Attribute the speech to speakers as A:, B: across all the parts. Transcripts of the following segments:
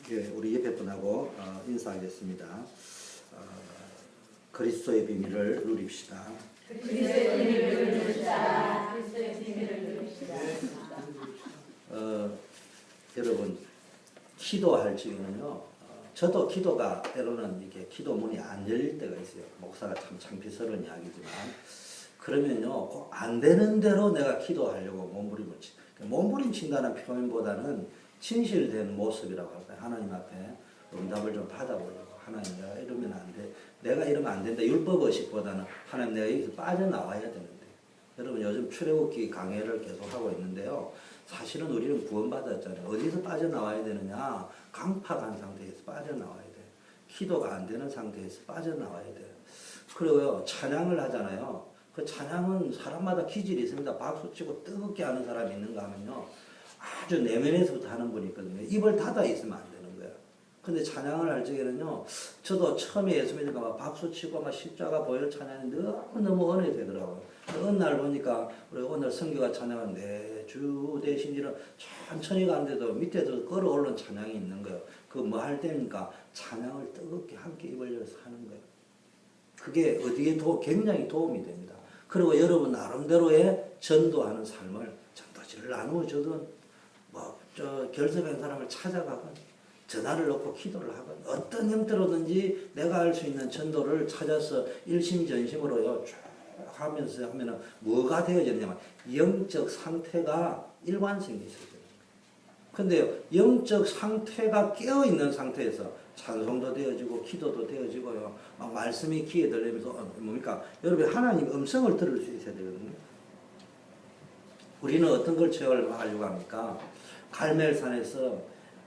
A: 예, 우리 옆에 분하고 인사하겠습니다. 그리스도의 비밀을 누립시다.
B: 그리스도의 비밀을 누립시다. 그리스도의 비밀을 누립시다.
A: 여러분, 기도할 적에는요, 저도 기도가 때로는 이게 기도문이 안 열릴 때가 있어요. 목사가 참 창피스러운 이야기지만, 그러면요, 꼭 안 되는 대로 내가 기도하려고 몸부림친다는 표현보다는 진실된 모습이라고 할까요? 하나님 앞에 응답을 좀 받아보려고. 하나님, 내가 이러면 안 돼. 내가 이러면 안 된다. 율법의식보다는 하나님, 내가 여기서 빠져나와야 되는데. 여러분, 요즘 출애굽기 강해를 계속 하고 있는데요. 사실은 우리는 구원받았잖아요. 어디서 빠져나와야 되느냐? 강팍한 상태에서 빠져나와야 돼요. 기도가 안 되는 상태에서 빠져나와야 돼요. 그리고요, 찬양을 하잖아요. 그 찬양은 사람마다 기질이 있습니다. 박수치고 뜨겁게 하는 사람이 있는가 하면요, 아주 내면에서부터 하는 분이 있거든요. 입을 닫아 있으면 안 되는 거예요. 근데 찬양을 할 적에는요, 저도 처음에 예수 믿으니까 막 박수치고 막 십자가 보혈 찬양이 너무 은혜 되더라고요. 어느 날 보니까 우리 오늘 성교가 찬양은 내 주 대신 이런 천천히 가는데도 밑에서 걸어올른 찬양이 있는 거예요. 그 뭐 할 때니까 찬양을 뜨겁게 함께 입을 열어서 하는 거예요. 그게 어디에 굉장히 도움이 됩니다. 그리고 여러분 나름대로의 전도하는 삶을 전도지를 나누어주든 결석한 사람을 찾아가건 전화를 놓고 기도를 하건 어떤 형태로든지 내가 할 수 있는 전도를 찾아서 일심전심으로요 쭉 하면서 하면은 뭐가 되어졌냐면 영적 상태가 일관성이 있어져요. 근데요, 영적 상태가 깨어있는 상태에서 찬송도 되어지고 기도도 되어지고요. 막 말씀이 귀에 들리면서 뭡니까? 여러분 하나님 음성을 들을 수 있어야 되거든요. 우리는 어떤 걸 체험하려고 합니까? 갈멜산에서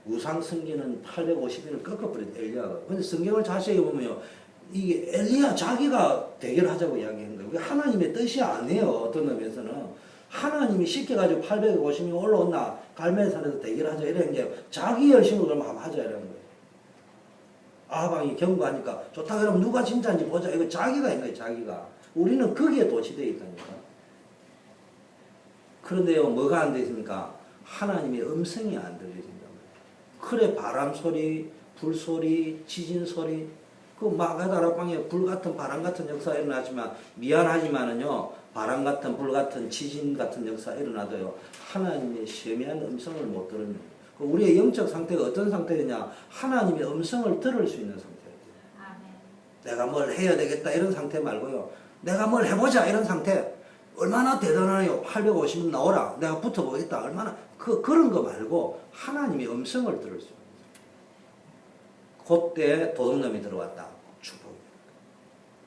A: 우상 섬기는 850인을 꺾어버린 엘리야가. 근데 성경을 자세히 보면요, 이게 엘리야 자기가 대결하자고 이야기한 거예요. 하나님의 뜻이 아니에요. 어떤 의미에서는 하나님이 시켜가지고 850명 올라온나 갈멜산에서 대결하자 이런 게 자기 열심으로 그러면 한번 하자 이런 거예요. 아방이 경고하니까 좋다 그러면 누가 진짜인지 보자. 이거 자기가 한 거예요. 자기가. 우리는 거기에 도취되어 있다니까. 그런데요, 뭐가 안 되십니까? 하나님의 음성이 안 들리신단 말이에요. 그래 바람 소리, 불 소리, 지진 소리, 그 마가다락방에 불 같은 바람 같은 역사 일어나지만 미안하지만은요, 바람 같은 불 같은 지진 같은 역사 일어나도요, 하나님의 세미한 음성을 못 들으면 우리의 영적 상태가 어떤 상태냐? 하나님의 음성을 들을 수 있는 상태예요. 내가 뭘 해야 되겠다 이런 상태 말고요, 내가 뭘 해보자 이런 상태. 얼마나 대단하요? 850명 나오라. 내가 붙어보겠다. 얼마나 그런 거 말고 하나님의 음성을 들을 수 있는. 그때 도둑놈이 들어왔다. 축복이 됩니다.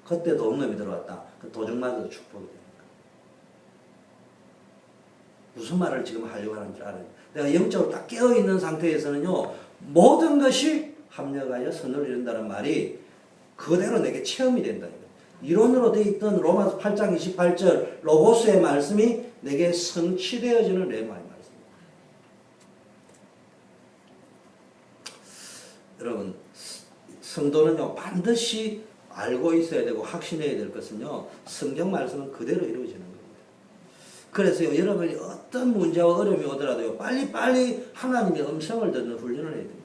A: 그때 도둑놈이 들어왔다. 그 도둑마저도 축복이 됩니다. 무슨 말을 지금 하려고 하는지 알아요. 내가 영적으로 딱 깨어있는 상태에서는요, 모든 것이 합력하여 선을 이룬다는 말이 그대로 내게 체험이 된다니까. 이론으로 되어 있던 로마서 8장 28절 로고스의 말씀이 내게 성취되어지는 레마의 말씀입니다. 여러분, 성도는요, 반드시 알고 있어야 되고 확신해야 될 것은요, 성경 말씀은 그대로 이루어지는 겁니다. 그래서요, 여러분이 어떤 문제와 어려움이 오더라도요, 빨리빨리 하나님의 음성을 듣는 훈련을 해야 됩니다.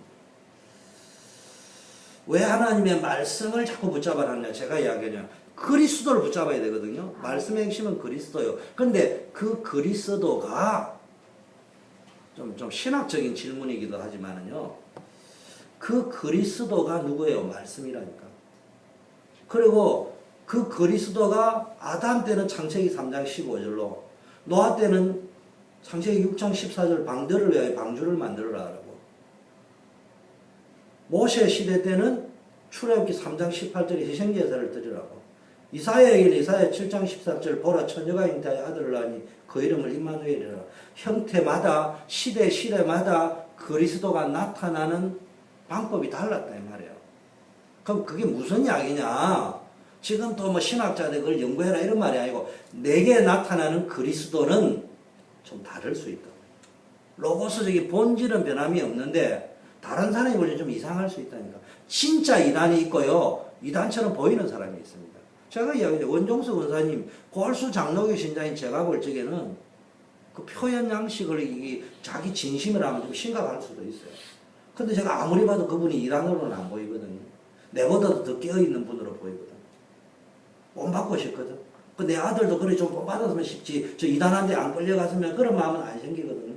A: 왜 하나님의 말씀을 자꾸 붙잡아놨냐? 제가 이야기하냐. 그리스도를 붙잡아야 되거든요. 말씀의 핵심은 그리스도요. 그런데 그 그리스도가 좀 신학적인 질문이기도 하지만은요, 그 그리스도가 누구예요? 말씀이라니까. 그리고 그 그리스도가 아담 때는 창세기 3장 15절로, 노아 때는 창세기 6장 14절 방들을 위하여 방주를 만들어라라고, 모세 시대 때는 출애굽기 3장 18절에 희생제사를 드리라고, 이사야에게는 이사야 7장 14절 보라 처녀가 잉태하여 아들을 낳으니 그 이름을 임마누엘이라. 형태마다 시대마다 그리스도가 나타나는 방법이 달랐다 이 말이에요. 그럼 그게 무슨 이야기냐? 지금 또 뭐 신학자들 그걸 연구해라 이런 말이 아니고, 내게 나타나는 그리스도는 좀 다를 수 있다. 로고스적인 본질은 변함이 없는데 다른 사람이 보면 좀 이상할 수 있다니까. 진짜 이단이 있고요, 이단처럼 보이는 사람이 있습니다. 제가 이야기해요. 원종석 원사님, 골수 장로교 신자인 제가 볼 적에는 그 표현 양식을 자기 진심을 하면 좀 심각할 수도 있어요. 근데 제가 아무리 봐도 그분이 일하는으로는 안 보이거든요. 내보다도 더 깨어있는 분으로 보이거든. 본받고 싶거든. 내 아들도 그래 좀 본받았으면 싶지. 저 이단한데 안 끌려갔으면 그런 마음은 안 생기거든요.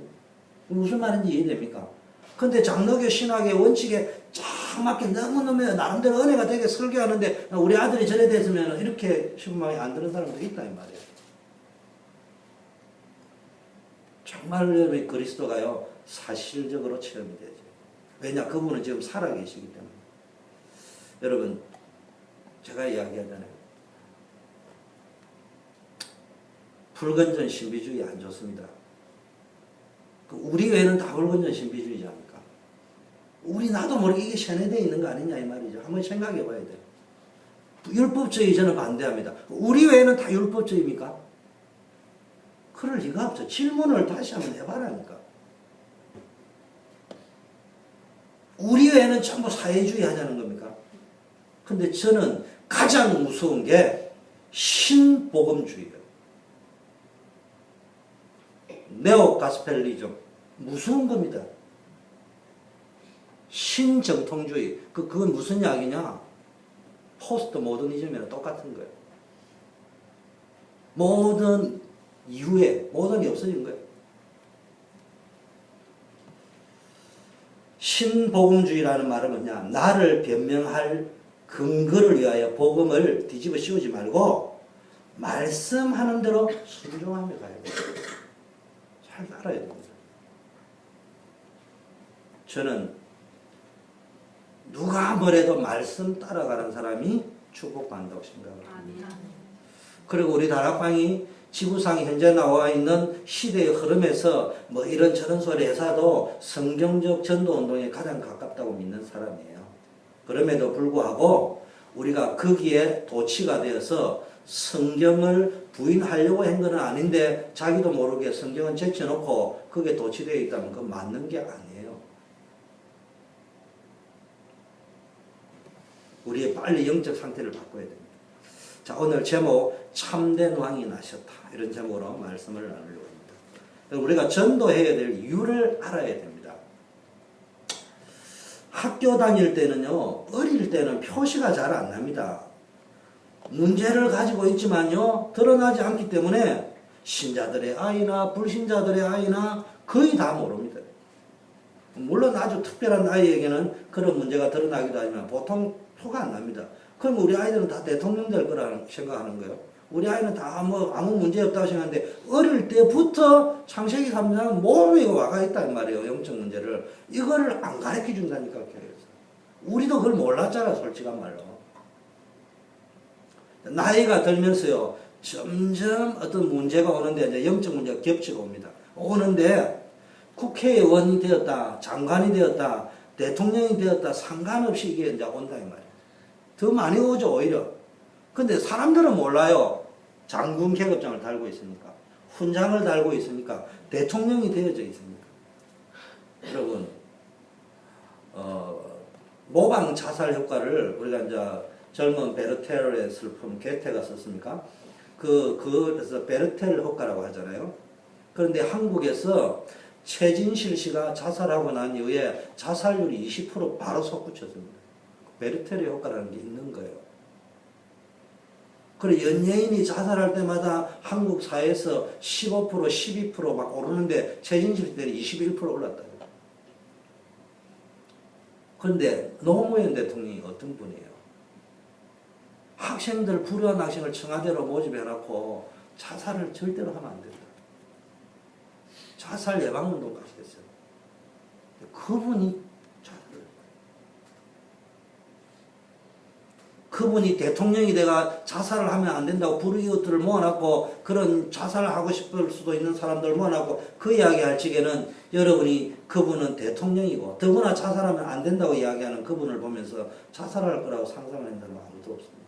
A: 무슨 말인지 이해됩니까? 근데 장로교 신학의 원칙에 쫙 맞게 너무너무 나름대로 은혜가 되게 설교하는데 우리 아들이 저래 됐으면 이렇게 싶은 마음이 안 드는 사람도 있다 이 말이에요. 정말 여러분 그리스도가요 사실적으로 체험이 되죠. 왜냐 그분은 지금 살아계시기 때문에. 여러분 제가 이야기하잖아요. 불건전 신비주의 안 좋습니다. 우리 외에는 다 불건전 신비주의지 않습니까? 우리 나도 모르게 이게 세뇌되어 있는 거 아니냐 이 말이죠. 한번 생각해 봐야 돼요. 율법주의 저는 반대합니다. 우리 외에는 다 율법주의입니까? 그럴 리가 없죠. 질문을 다시 한번 해봐라니까. 우리 외에는 전부 사회주의 하자는 겁니까? 근데 저는 가장 무서운 게 신복음주의예요. 네오가스펠리즘 무서운 겁니다. 신정통주의 그건 무슨 이야기냐? 포스트 모더니즘이랑 똑같은 거예요. 모든 이후에 모든이 없어진 거예요. 신복음주의라는 말은 뭐냐? 나를 변명할 근거를 위하여 복음을 뒤집어 씌우지 말고 말씀하는 대로 순종하며 가야 돼요. 잘 알아야 됩니다. 저는 누가 뭐래도 말씀 따라가는 사람이 축복받는다고 생각합니다. 그리고 우리 다락방이 지구상에 현재 나와 있는 시대의 흐름에서 뭐 이런저런 소리 해서도 성경적 전도운동에 가장 가깝다고 믿는 사람이에요. 그럼에도 불구하고 우리가 거기에 도취가 되어서 성경을 부인하려고 한 건 아닌데 자기도 모르게 성경은 제쳐놓고 그게 도취되어 있다면 그건 맞는 게 아니에요. 우리의 빨리 영적 상태를 바꿔야 됩니다. 자, 오늘 제목 참된 왕이 나셨다 이런 제목으로 말씀을 나누려고 합니다. 우리가 전도해야 될 이유를 알아야 됩니다. 학교 다닐 때는요 어릴 때는 표시가 잘 안 납니다. 문제를 가지고 있지만요 드러나지 않기 때문에 신자들의 아이나 불신자들의 아이나 거의 다 모릅니다. 물론 아주 특별한 아이에게는 그런 문제가 드러나기도 하지만 보통 표가 안 납니다. 그럼 우리 아이들은 다 대통령 될 거라고 생각하는 거예요. 우리 아이는 다 뭐 아무 문제 없다고 생각하는데 어릴 때부터 창세기 3장은 몸에 와가 있단 말이에요. 영적 문제를. 이거를 안 가르쳐 준다니까 교회에서. 우리도 그걸 몰랐잖아 솔직한 말로. 나이가 들면서요 점점 어떤 문제가 오는데 이제 영적 문제가 겹치고 옵니다. 오는데 국회의원이 되었다 장관이 되었다 대통령이 되었다 상관없이 이게 이제 온다 이 말이에요. 더 많이 오죠 오히려. 근데 사람들은 몰라요. 장군 계급장을 달고 있으니까 훈장을 달고 있으니까 대통령이 되어져 있으니까. 여러분 모방 자살 효과를 우리가 이제 젊은 베르테르의 슬픔 게테가 썼습니까? 그래서 베르테르 효과라고 하잖아요. 그런데 한국에서 최진실 씨가 자살하고 난 이후에 자살률이 20% 바로 솟구쳤습니다. 베르테르 효과라는 게 있는 거예요. 그리고 연예인이 자살할 때마다 한국 사회에서 15%, 12%막 오르는데 최진실 때는 21% 올랐다. 그런데 노무현 대통령이 어떤 분이에요? 학생들, 불우한 학생을 청와대로 모집해놓고 자살을 절대로 하면 안 된다. 자살 예방운동까지 했어요. 그분이 그분이 대통령이 돼가 자살을 하면 안 된다고 불우이웃들을 모아놨고 그런 자살을 하고 싶을 수도 있는 사람들을 모아놨고 그 이야기할 적에는 여러분이 그분은 대통령이고 더구나 자살하면 안 된다고 이야기하는 그분을 보면서 자살할 거라고 상상을 한 사람은 아무도 없습니다.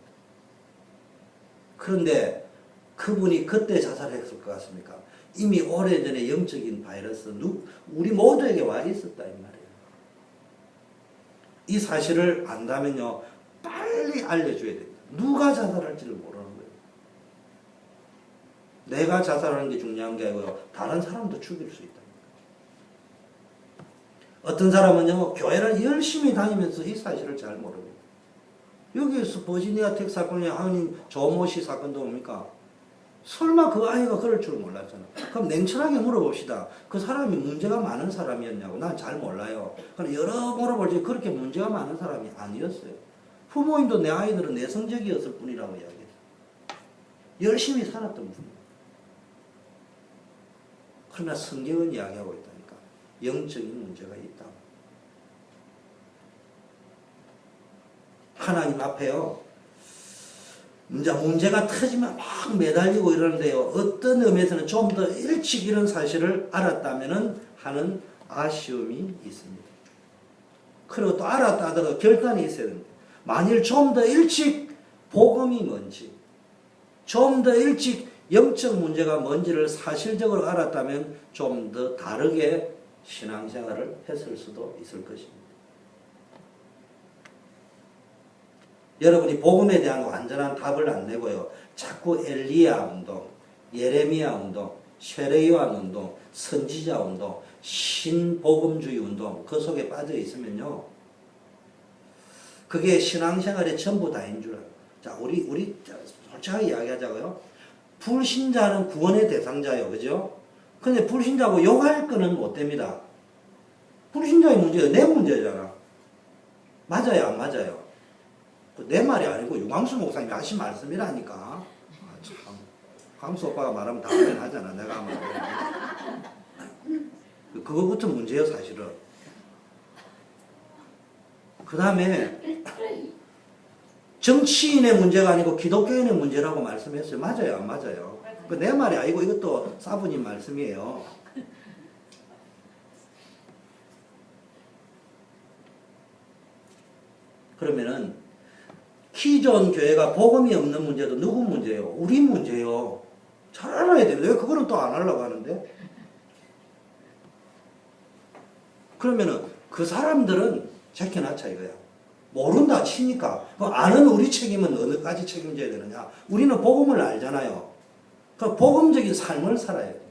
A: 그런데 그분이 그때 자살했을 것 같습니까? 이미 오래전에 영적인 바이러스 우리 모두에게 와 있었다 이 말이에요. 이 사실을 안다면요 빨리 알려줘야 됩니다. 누가 자살할지를 모르는 거예요. 내가 자살하는 게 중요한 게 아니고요. 다른 사람도 죽일 수 있다. 어떤 사람은요, 교회를 열심히 다니면서 이 사실을 잘 모릅니다. 여기에서 버지니아 텍 사건이 하은인 조모 씨 사건도 뭡니까? 설마 그 아이가 그럴 줄 몰랐잖아. 그럼 냉철하게 물어봅시다. 그 사람이 문제가 많은 사람이었냐고. 난 잘 몰라요. 그럼 여러 물어볼지 그렇게 문제가 많은 사람이 아니었어요. 부모님도 내 아이들은 내성적이었을 뿐이라고 이야기했어요. 열심히 살았던 분이에요. 그러나 성경은 이야기하고 있다니까. 영적인 문제가 있다. 하나님 앞에요. 문제가 터지면 막 매달리고 이러는데요. 어떤 의미에서는 좀 더 일찍 이런 사실을 알았다면 하는 아쉬움이 있습니다. 그리고 또 알았다 하더라도 결단이 있어야 됩니다. 만일 좀 더 일찍 복음이 뭔지, 좀 더 일찍 영적 문제가 뭔지를 사실적으로 알았다면 좀 더 다르게 신앙생활을 했을 수도 있을 것입니다. 여러분이 복음에 대한 완전한 답을 안 내고요. 자꾸 엘리야 운동, 예레미야 운동, 쉐레이완 운동, 선지자 운동, 신복음주의 운동 그 속에 빠져 있으면요. 그게 신앙생활의 전부 다인 줄 알아요. 자, 우리 솔직하게 이야기하자고요. 불신자는 구원의 대상자예요. 그죠? 근데 불신자고 욕할 거는 못 됩니다. 불신자의 문제가 내 문제잖아. 맞아요, 안 맞아요? 내 말이 아니고 유광수 목사님이 하신 말씀이라니까. 아, 참. 광수 오빠가 말하면 다음엔 하잖아. 내가 하면. 그거부터 문제예요, 사실은. 그 다음에 정치인의 문제가 아니고 기독교인의 문제라고 말씀했어요. 맞아요, 안 맞아요? 내 말이 아니고 이것도 사부님 말씀이에요. 그러면은 기존 교회가 복음이 없는 문제도 누구 문제예요? 우리 문제예요. 잘 알아야 돼요. 왜 그거는 또 안 하려고 하는데? 그러면은 그 사람들은 제껴놨자 이거야. 모른다 치니까. 그 아는 우리 책임은 어느까지 책임져야 되느냐? 우리는 복음을 알잖아요. 그 복음적인 삶을 살아야 돼.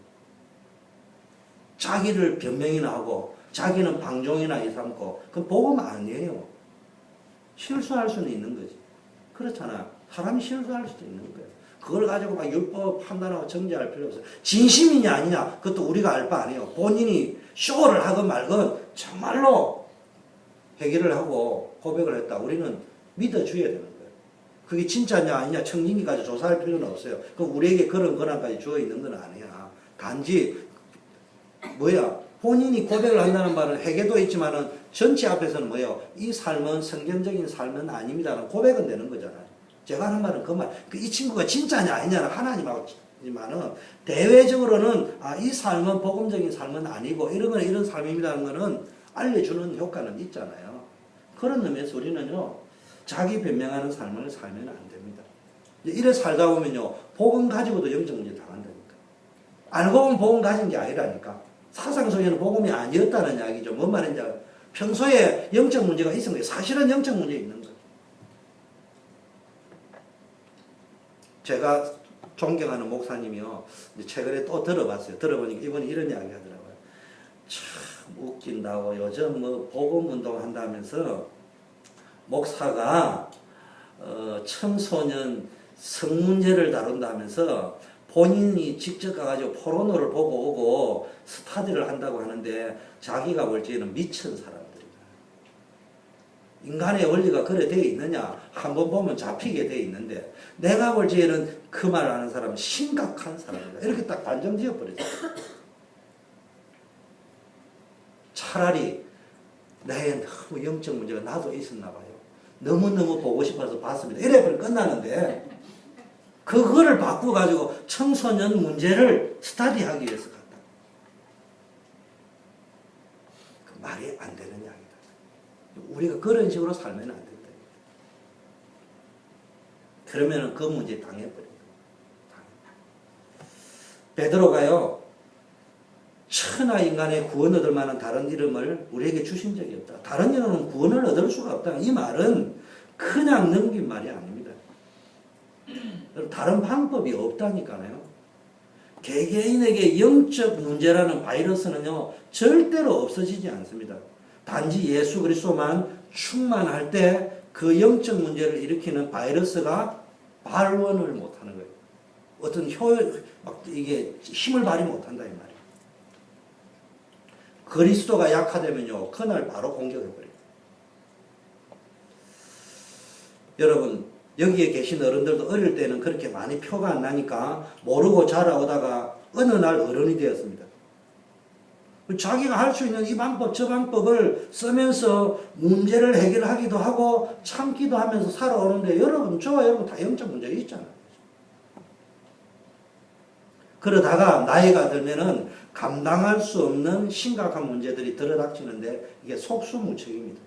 A: 자기를 변명이나 하고 자기는 방종이나 삼고 그건 복음 아니에요. 실수할 수는 있는 거지. 그렇잖아. 사람이 실수할 수도 있는 거예요. 그걸 가지고 막 율법 판단하고 정죄할 필요 없어요. 진심이냐 아니냐 그것도 우리가 알 바 아니에요. 본인이 쇼를 하건 말건 정말로 회개를 하고 고백을 했다. 우리는 믿어줘야 되는 거예요. 그게 진짜냐 아니냐 청진기까지 조사할 필요는 없어요. 그럼 우리에게 그런 권한까지 주어 있는 건 아니야. 단지 본인이 고백을 한다는 말은 회개도 있지만은 전체 앞에서는 이 삶은 성경적인 삶은 아닙니다라는 고백은 되는 거잖아요. 제가 하는 말은 그 말. 이 친구가 진짜냐 아니냐는 하나님하고지만은 대외적으로는 이 삶은 복음적인 삶은 아니고 이런 삶입니다라는 거는 알려주는 효과는 있잖아요. 그런 의미에서 우리는요 자기 변명하는 삶을 살면 안 됩니다. 이래 살다 보면요 복음 가지고도 영적 문제 당한다니까. 알고 보면 복음 가진 게 아니라니까. 사상 속에는 복음이 아니었다는 이야기죠. 뭔 말인지 알아요? 평소에 영적 문제가 있은 거예요. 사실은 영적 문제 있는 거예요. 제가 존경하는 목사님이요. 최근에 또 들어봤어요. 들어보니까 이번에 이런 이야기 하더라고요. 참 웃긴다고 요즘 복음 운동 한다면서 목사가 청소년 성문제를 다룬다면서 본인이 직접 가가지고 포르노를 보고 오고 스타디를 한다고 하는데 자기가 볼 때는 미친 사람들이다. 인간의 원리가 그래 돼 있느냐? 한번 보면 잡히게 돼 있는데 내가 볼 때는 그 말을 하는 사람은 심각한 사람이다. 이렇게 딱 단정 지어버렸어요. 차라리 나의 너무 영적 문제가 나도 있었나 봐요. 너무너무 보고 싶어서 봤습니다. 이래버리면 끝나는데 그거를 바꿔가지고 청소년 문제를 스타디하기 위해서 갔다. 그 말이 안 되는 이야기다. 우리가 그런 식으로 살면 안 된다. 그러면 그 문제에 당해버린다. 베드로가요. 천하 인간의 구원 얻을 만한 다른 이름을 우리에게 주신 적이 없다. 다른 이름은 구원을 얻을 수가 없다. 이 말은 그냥 넘긴 말이 아닙니다. 다른 방법이 없다니까요. 개개인에게 영적 문제라는 바이러스는요 절대로 없어지지 않습니다. 단지 예수 그리스도만 충만할 때 그 영적 문제를 일으키는 바이러스가 발원을 못하는 거예요. 어떤 효율, 이게 힘을 발휘 못한다 이 말이에요. 그리스도가 약화되면요, 그날 바로 공격해버려요. 여러분, 여기에 계신 어른들도 어릴 때는 그렇게 많이 표가 안 나니까 모르고 자라오다가 어느 날 어른이 되었습니다. 자기가 할 수 있는 이 방법 저 방법을 쓰면서 문제를 해결하기도 하고 참기도 하면서 살아오는데 여러분 다 영적 문제가 있잖아요. 그러다가 나이가 들면은 감당할 수 없는 심각한 문제들이 들어닥치는데 이게 속수무책입니다.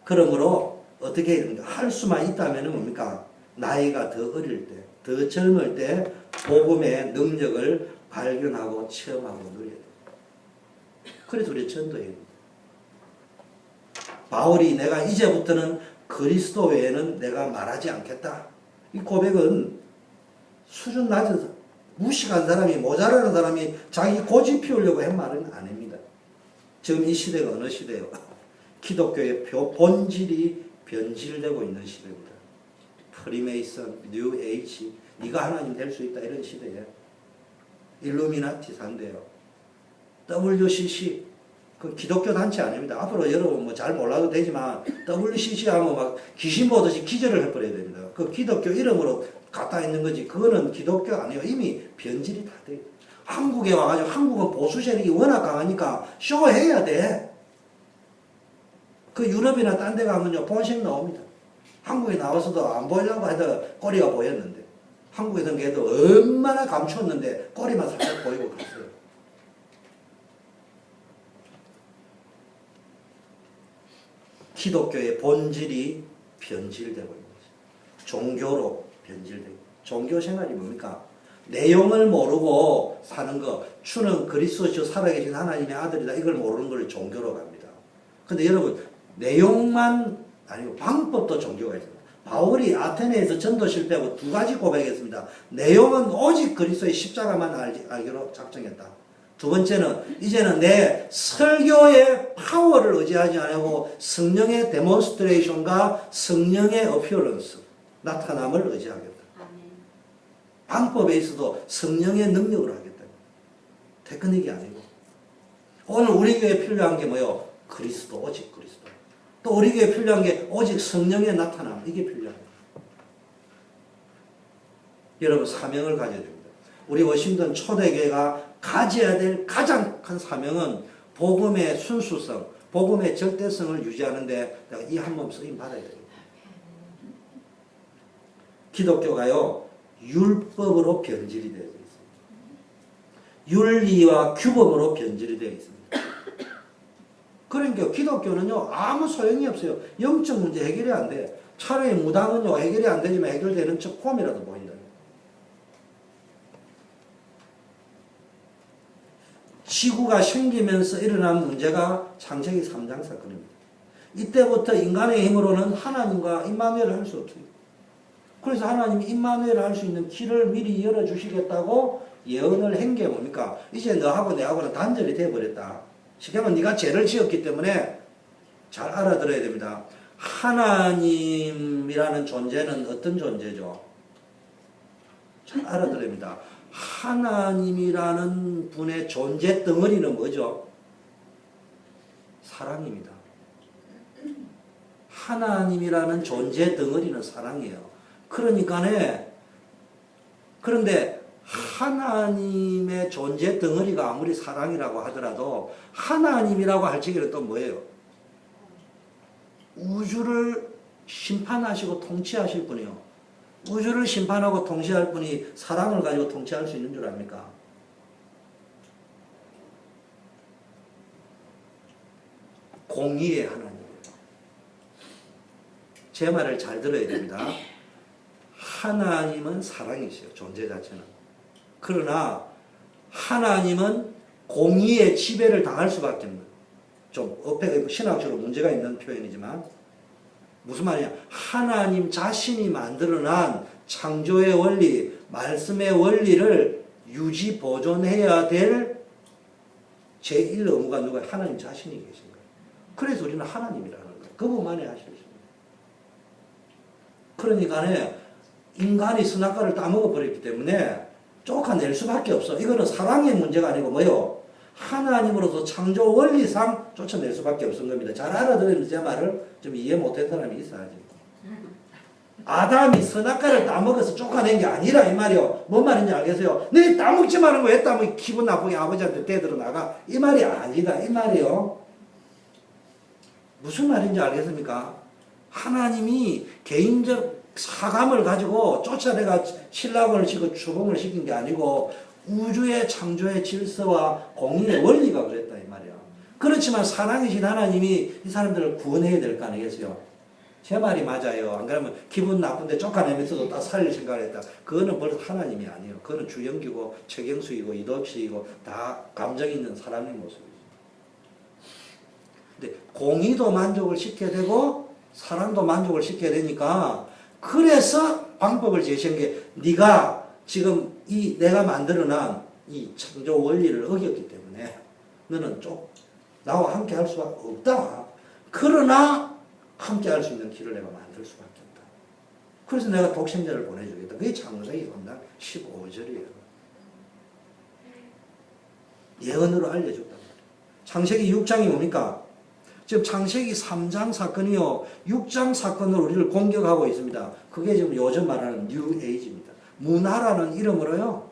A: 그러므로 어떻게 할 수만 있다면 뭡니까? 나이가 더 어릴 때, 더 젊을 때 복음의 능력을 발견하고 체험하고 누려야 돼요. 그래서 우리 전도해야 됩니다. 바울이 내가 이제부터는 그리스도 외에는 내가 말하지 않겠다. 이 고백은 수준 낮은 무식한 사람이, 모자라는 사람이 자기 고집 피우려고 한 말은 아닙니다. 지금 이 시대가 어느 시대예요? 기독교의 본질이 변질되고 있는 시대입니다. 프리메이슨, 뉴 에이지, 네가 하나님 될 수 있다 이런 시대에 일루미나티 산대요. WCC 그 기독교 단체 아닙니다. 앞으로 여러분 뭐 잘 몰라도 되지만 WCC 하면 막 귀신 보듯이 기절을 해버려야 됩니다. 그 기독교 이름으로 갖다 있는 거지 그거는 기독교 아니에요. 이미 변질이 다 돼요. 한국에 와가지고 한국은 보수 세력이 워낙 강하니까 쇼해야 돼. 그 유럽이나 딴 데 가면요 본색 나옵니다. 한국에 나와서도 안 보이려고 해도 꼬리가 보였는데 한국에서는 걔도 얼마나 감추었는데 꼬리만 살짝 보이고 갔어요. 기독교의 본질이 변질되고 있는 거죠. 종교로 변질되고. 종교 생활이 뭡니까? 내용을 모르고 사는 거. 주는 그리스도시요 살아계신 하나님의 아들이다. 이걸 모르는 걸 종교로 갑니다. 근데 여러분 내용만 아니고 방법도 종교가 있습니다. 바울이 아테네에서 전도 실패하고 두 가지 고백했습니다. 내용은 오직 그리스도의 십자가만 알기로 작정했다. 두 번째는 이제는 내 설교의 파워를 의지하지 않고 성령의 데몬스트레이션과 성령의 어피어런스, 나타남을 의지하겠다. 방법에 있어도 성령의 능력을 하겠다. 테크닉이 아니고. 오늘 우리 교회에 필요한 게 뭐예요? 그리스도, 오직 그리스도. 또 우리 교회에 필요한 게 오직 성령의 나타남. 이게 필요합니다. 여러분 사명을 가져야 됩니다. 우리 워싱턴 초대교회가 가져야 될 가장 큰 사명은 복음의 순수성, 복음의 절대성을 유지하는데 내가 이 한 몸 쓰임 받아야 됩니다. 기독교가요 율법으로 변질이 되어 있습니다. 윤리와 규범으로 변질이 되어 있습니다. 그러니까 기독교는요 아무 소용이 없어요. 영적 문제 해결이 안 돼. 차라리 무당은요 해결이 안 되지만 해결되는 척 폼이라도 보인다. 지구가 생기면서 일어난 문제가 창세기 3장 사건입니다. 이때부터 인간의 힘으로는 하나님과 임마누엘을 할 수 없어요. 그래서 하나님이 임마누엘을 할 수 있는 길을 미리 열어주시겠다고 예언을 한 게 뭡니까? 이제 너하고 내하고는 단절이 되어버렸다. 쉽게 말하면 네가 죄를 지었기 때문에 잘 알아들어야 됩니다. 하나님이라는 존재는 어떤 존재죠? 잘 알아들어야 됩니다. 하나님이라는 분의 존재 덩어리는 뭐죠? 사랑입니다. 하나님이라는 존재 덩어리는 사랑이에요. 그런데 하나님의 존재 덩어리가 아무리 사랑이라고 하더라도 하나님이라고 할 적에는 또 뭐예요? 우주를 심판하시고 통치하실 분이요. 우주를 심판하고 통치할 분이 사랑을 가지고 통치할 수 있는 줄 압니까? 공의의 하나님이에요. 제 말을 잘 들어야 됩니다. 하나님은 사랑이시요. 존재 자체는. 그러나 하나님은 공의의 지배를 당할 수밖에 없는 좀 신학적으로 문제가 있는 표현이지만 무슨 말이냐? 하나님 자신이 만들어낸 창조의 원리, 말씀의 원리를 유지 보존해야 될 제1 의무가 누가 하나님 자신이 계신 거예요. 그래서 우리는 하나님이라는 거예요. 그분만이 하실 수 있어요. 그러니까 인간이 선악과를 따먹어 버렸기 때문에 쫓아낼 수밖에 없어. 이거는 사랑의 문제가 아니고 뭐요? 하나님으로서 창조 원리상 쫓아낼 수밖에 없는 겁니다. 잘 알아들으면 제 말을 좀 이해 못한 사람이 있어야지. 아담이 선악과를 따먹어서 쫓아낸 게 아니라 이 말이요. 뭔 말인지 알겠어요? 네 따먹지 말은 거 왜 따먹 기분 나쁘게 아버지한테 떼들어 나가? 이 말이 아니다. 이 말이요. 무슨 말인지 알겠습니까? 하나님이 개인적 사감을 가지고 쫓아내가 신랑을 시키고 추봉을 시킨 게 아니고 우주의 창조의 질서와 공인의 원리가 그랬다 이 말이야. 그렇지만 사랑이신 하나님이 이 사람들을 구원해야 될 거 아니겠어요? 제 말이 맞아요. 안 그러면 기분 나쁜데 쫓아내면서도 딱 살릴 생각을 했다. 그거는 벌써 하나님이 아니에요. 그거는 주영기고 최경수이고 이덕식이고 다 감정 있는 사람의 모습이죠. 근데 공의도 만족을 시켜야 되고 사랑도 만족을 시켜야 되니까 그래서 방법을 제시한 게 네가 지금 이 내가 만들어놓은 이 창조 원리를 어겼기 때문에 너는 나와 함께 할 수가 없다. 그러나 함께 할 수 있는 길을 내가 만들 수밖에 없다. 그래서 내가 독생자를 보내주겠다. 그게 창세기 3장 15절이에요. 예언으로 알려줬다. 창세기 6장이 뭡니까? 지금 창세기 3장 사건이요. 6장 사건으로 우리를 공격하고 있습니다. 그게 지금 요즘 말하는 뉴 에이지입니다. 문화라는 이름으로요.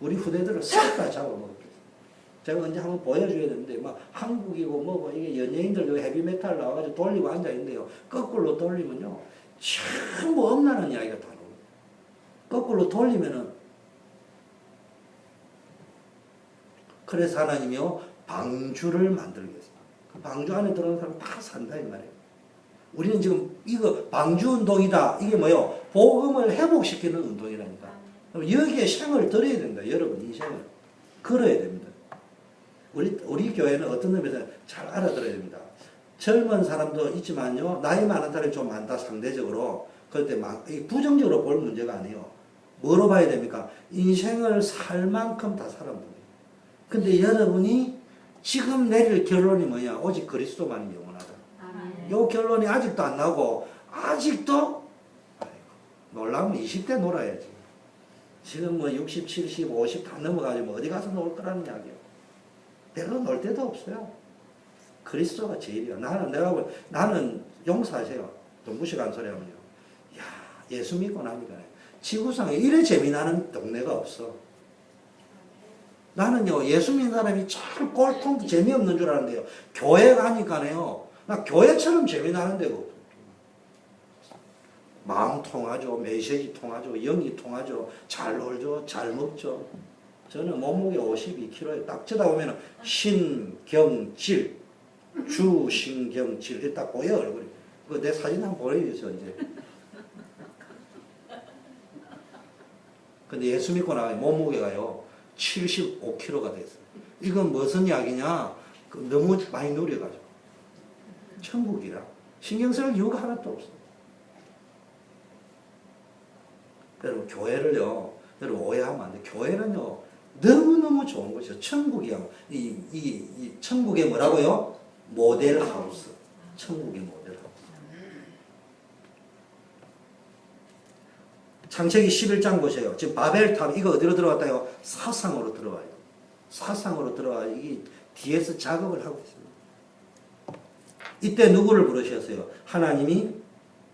A: 우리 후대들을 싹 다 잡아먹었어요. 제가 언제 한번 보여줘야 되는데, 막 한국이고 뭐고 이게 연예인들 헤비메탈 나와가지고 돌리고 앉아있는데요. 거꾸로 돌리면요. 전부 엄란한 이야기가 다 나옵니다. 거꾸로 돌리면은, 그래서 하나님이요. 방주를 만들겠습니다. 그 방주 안에 들어가는 사람 다 산다 이 말이에요. 우리는 지금 이거 방주 운동이다. 이게 뭐요? 복음을 회복시키는 운동이라니까. 그럼 여기에 생을 들여야 된다. 여러분 인생을 걸어야 됩니다. 우리 교회는 어떤 의미에서 잘 알아들어야 됩니다. 젊은 사람도 있지만요. 나이 많은 사람이 좀 많다 상대적으로. 그럴 때 부정적으로 볼 문제가 아니에요. 뭐로 봐야 됩니까? 인생을 살 만큼 다 살아보는. 근데 여러분이 지금 내릴 결론이 뭐냐? 오직 그리스도만이 영원하다. 이 결론이 아직도 안 나고 아직도 놀라면 20대 놀아야지. 지금 뭐 60, 70, 50 다 넘어가지고 어디 가서 놀 거라는 이야기예요. 별로 놀 데도 없어요. 그리스도가 제일이야. 나는 용서하세요. 좀 무식한 소리 하면요. 야, 예수 믿고 나니까 지구상에 이래 재미나는 동네가 없어. 나는요, 예수 믿는 사람이 참 꼴통 재미없는 줄 아는데요. 교회 가니까요, 나 교회처럼 재미나는 데가 없어. 마음 통하죠. 메시지 통하죠. 영이 통하죠. 잘 놀죠. 잘 먹죠. 저는 몸무게 52kg에 딱 쳐다보면 신경질, 주신경질 딱 보여 얼굴이. 그 내 사진 한번 보여주세요 이제. 근데 예수 믿고 나가니 몸무게가요 75kg가 됐어요. 이건 무슨 이야기냐? 너무 많이 누려가지고. 천국이라 신경 쓸 이유가 하나도 없어. 여러분 교회를요, 여러분 오해하면 안 돼. 교회는요 너무너무 좋은 것이죠. 천국이요. 이 천국의 뭐라고요? 모델 하우스. 천국의 모델 하우스. 창세기 11장 보세요. 지금 바벨탑 이거 어디로 들어갔다요? 사상으로 들어와요. 사상으로 들어와. 이게 뒤에서 작업을 하고 있습니다. 이때 누구를 부르셨어요? 하나님이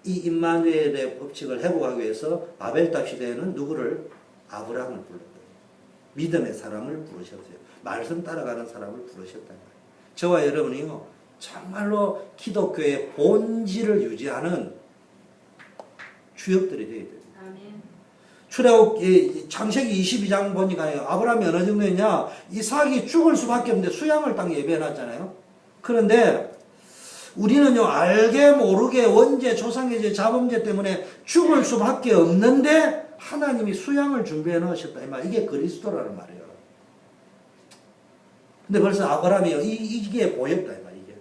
A: 이 임마누엘의 법칙을 회복하기 위해서 바벨탑 시대에는 누구를? 아브라함을 불렀어요. 믿음의 사람을 부르셨어요. 말씀 따라가는 사람을 부르셨단 말이에요. 저와 여러분이요, 정말로 기독교의 본질을 유지하는 주역들이 되어야 돼요. 출애굽 창세기 22장 보니까요, 아브라함이 어느 정도였냐? 이삭이 죽을 수밖에 없는데 수양을 땅에 예배해놨잖아요. 그런데 우리는요, 알게 모르게 원죄, 조상의 자범죄 때문에 죽을 수밖에 없는데 하나님이 수양을 준비해 놓으셨다. 이게 그리스도라는 말이에요. 근데 벌써 아브라함이요, 이게 보였다. 이게.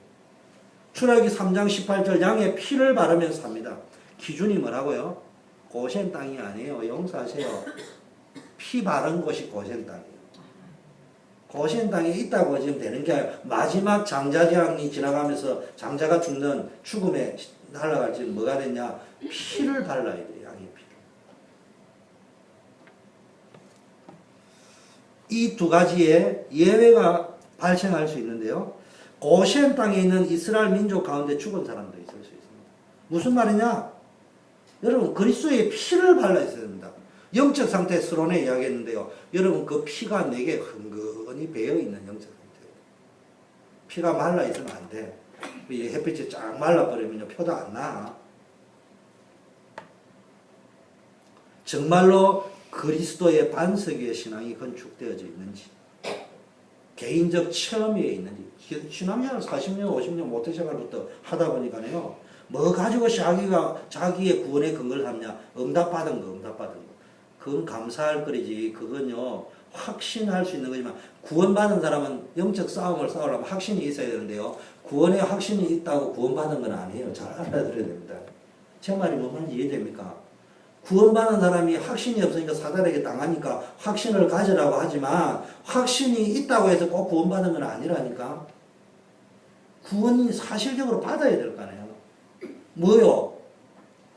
A: 출애굽기 3장 18절 양의 피를 바르면서 삽니다. 기준이 뭐라고요? 고센 땅이 아니에요. 용서하세요. 피 바른 곳이 고센 땅이에요. 고시엔 땅에 있다고 지금 되는 게 아니라 마지막 장자장이 지나가면서 장자가 죽는 죽음에 날아갈 지 뭐가 됐냐? 피를 발라야 돼, 양의 피를. 이 두 가지의 예외가 발생할 수 있는데요. 고시엔 땅에 있는 이스라엘 민족 가운데 죽은 사람도 있을 수 있습니다. 무슨 말이냐? 여러분 그리스도의 피를 발라 있어야 됩니다. 영적 상태 서론에 이야기했는데요. 여러분 그 피가 내게 흥건히 배어있는 영적 상태예요. 피가 말라 있으면 안 돼. 햇빛이 쫙 말라버리면 표도 안 나. 정말로 그리스도의 반석 위에 신앙이 건축되어져 있는지, 개인적 체험 위에 있는지, 신앙생활 40년, 50년 모태생활부터 하다 보니까요, 뭐 가지고 자기의 구원의 근거를 삼냐? 응답받은 거, 응답받은 거. 그건 감사할 거리지. 그건요, 확신할 수 있는 거지만, 구원받은 사람은 영적 싸움을 싸우려면 확신이 있어야 되는데요. 구원에 확신이 있다고 구원받은 건 아니에요. 잘 알아들어야 됩니다. 제 말이 뭔 말인지 이해됩니까? 구원받은 사람이 확신이 없으니까 사단에게 당하니까 확신을 가지라고 하지만, 확신이 있다고 해서 꼭 구원받은 건 아니라니까. 구원이 사실적으로 받아야 될 거 아니에요. 뭐요?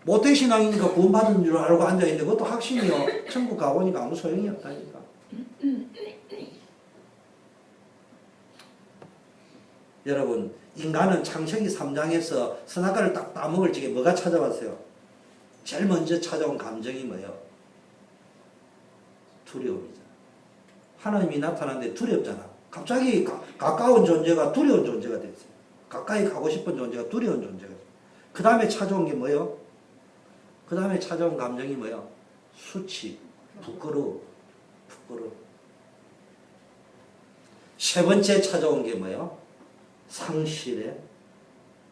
A: 모태신앙이니까 구원받은 줄 알고 앉아있는데 그것도 확신이요. 천국 가보니까 아무 소용이 없다니까. 여러분, 인간은 창세기 3장에서 선악과를 딱 따먹을 적에 뭐가 찾아왔어요? 제일 먼저 찾아온 감정이 뭐예요? 두려움이잖아. 하나님이 나타났는데 두렵잖아. 갑자기 가까운 존재가 두려운 존재가 됐어요. 가까이 가고 싶은 존재가 두려운 존재가 됐어요. 그 다음에 찾아온 게 뭐예요? 그 다음에 찾아온 감정이 뭐예요? 수치, 부끄러움. 세 번째 찾아온 게 뭐예요? 상실에.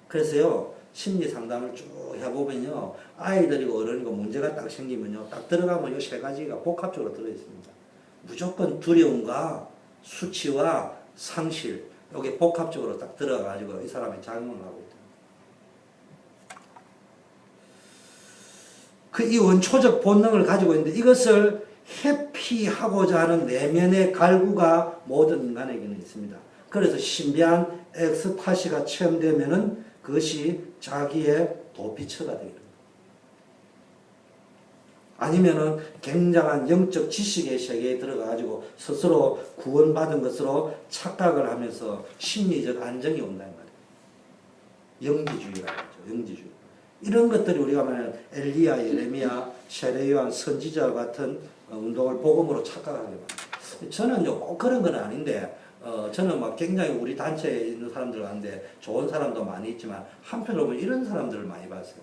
A: 그래서요, 심리 상담을 쭉 해보면요, 아이들이고 어른이고 문제가 딱 생기면요, 딱 들어가면 이 세 가지가 복합적으로 들어있습니다. 무조건 두려움과 수치와 상실, 이게 복합적으로 딱 들어가가지고 이 사람이 작용을 하고 있다. 이 원초적 본능을 가지고 있는데 이것을 회피하고자 하는 내면의 갈구가 모든 인간에게는 있습니다. 그래서 신비한 엑스타시가 체험되면은 그것이 자기의 도피처가 되게 됩니다. 아니면은 굉장한 영적 지식의 세계에 들어가가지고 스스로 구원받은 것으로 착각을 하면서 심리적 안정이 온다는 말이에요. 영지주의라고 하죠. 영지주의. 이런 것들이 우리가 말하는 엘리야, 예레미야, 세례요한, 선지자 같은 운동을 복음으로 착각하게 됩니다. 저는요, 꼭 그런 건 아닌데, 저는 막 굉장히 우리 단체에 있는 사람들 가운데 좋은 사람도 많이 있지만, 한편으로 보면 이런 사람들을 많이 봤어요.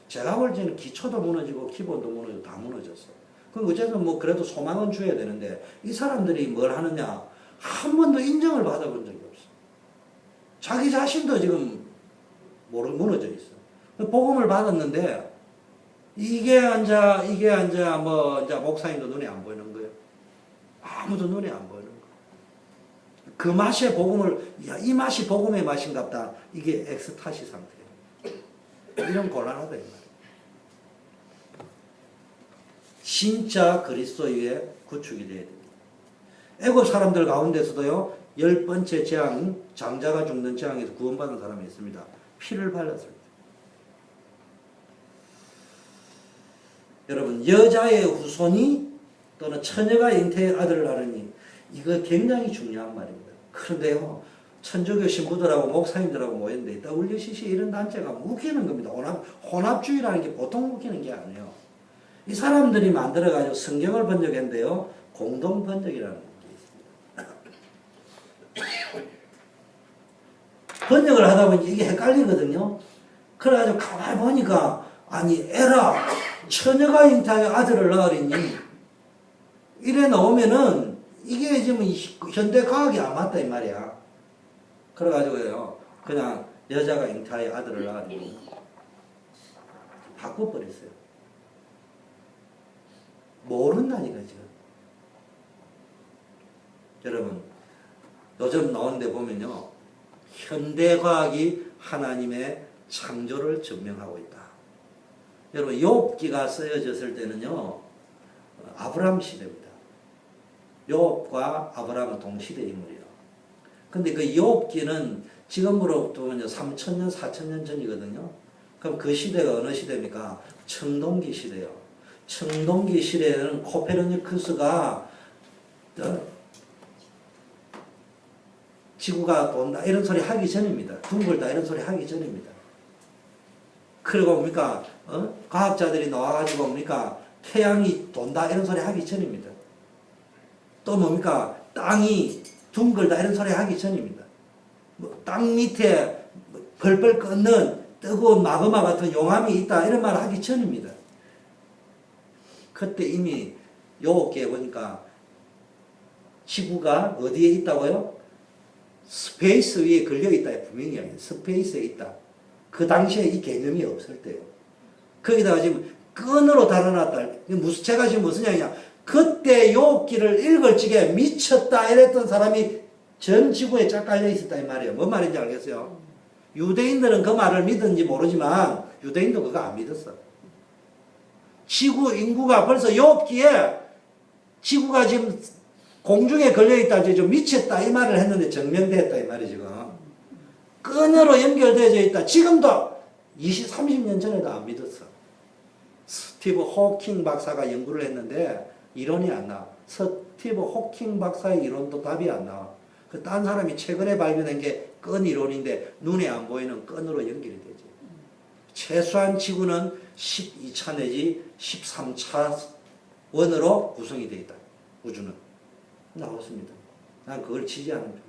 A: 제가 볼 때는 기초도 무너지고, 기본도 무너지고, 다 무너졌어요. 그럼 어쨌든 뭐 그래도 소망은 줘야 되는데, 이 사람들이 뭘 하느냐, 한 번도 인정을 받아본 적이 없어. 자기 자신도 지금 무너져 있어. 복음을 받았는데, 이게 앉아, 이제 목사님도 눈에 안 보이는 거예요. 아무도 눈에 안 보이는 거예요. 그 맛의 복음을, 이 맛이 복음의 맛인갑다. 이게 엑스타시 상태예요. 이런 곤란하다, 이 말이에요. 진짜 그리스도 위에 구축이 되어야 됩니다. 애국 사람들 가운데서도요, 10번째 재앙, 장자가 죽는 재앙에서 구원받은 사람이 있습니다. 피를 발랐을 때. 여러분, 여자의 후손이 또는 처녀가 잉태의 아들을 낳으니 이거 굉장히 중요한 말입니다. 그런데요, 천주교 신부들하고 목사님들하고 모였는데 WCC 이런 단체가 웃기는 겁니다. 혼합주의라는 게 보통 웃기는 게 아니에요. 이 사람들이 만들어가지고 성경을 번역했는데요, 공동 번역이라는 게 있습니다. 번역을 하다 보니 이게 헷갈리거든요. 그래가지고 가만히 보니까, 아니, 에라, 처녀가 잉태하여 아들을 낳으리니, 이래 나오면은, 이게 지금 현대 과학이 안 맞다, 이 말이야. 그래가지고요, 그냥 여자가 잉태하여 아들을 낳으리니, 바꿔버렸어요. 모른다니까, 지금. 여러분, 요즘 나오는데 보면요, 현대과학이 하나님의 창조를 증명하고 있다. 여러분, 욥기가 쓰여졌을 때는요, 아브라함 시대입니다. 욥과 아브라함은 동시대 인물이에요. 근데 그 욥기는 지금으로부터 3,000년, 4,000년 전이거든요. 그럼 그 시대가 어느 시대입니까? 청동기 시대예요. 청동기 시대에는 코페르니쿠스가 지구가 돈다 이런 소리 하기 전입니다. 둥글다 이런 소리 하기 전입니다. 그리고 뭡니까? 과학자들이 나와가지고 뭡니까? 태양이 돈다 이런 소리 하기 전입니다. 또 뭡니까? 땅이 둥글다 이런 소리 하기 전입니다. 땅 밑에 벌벌 끓는 뜨거운 마그마 같은 용암이 있다 이런 말 하기 전입니다. 그때 이미 욥기에 보니까 지구가 어디에 있다고요? 스페이스 위에 걸려있다 분명히 이야기해요. 스페이스에 있다. 그 당시에 이 개념이 없을 때요. 거기다가 지금 끈으로 달아놨다. 제가 지금 무슨 이야기냐. 그때 욥기를 읽을 적에 미쳤다 이랬던 사람이 전 지구에 쫙 깔려 있었다 이 말이에요. 뭔 말인지 알겠어요? 유대인들은 그 말을 믿었는지 모르지만 유대인도 그거 안 믿었어. 지구 인구가 벌써 욥기에 지구가 지금 공중에 걸려있다, 좀 미쳤다 이 말을 했는데 증명됐다 이 말이 지금. 끈으로 연결되어져 있다. 지금도 30년 전에도 안 믿었어. 스티브 호킹 박사가 연구를 했는데 이론이 안 나와. 스티브 호킹 박사의 이론도 답이 안 나와. 그 딴 사람이 최근에 발견한 게 끈 이론인데 눈에 안 보이는 끈으로 연결이 되지. 최소한 지구는 12차 내지 13차 원으로 구성이 되어 있다. 우주는. 나왔습니다. 난 그걸 지지하는 편.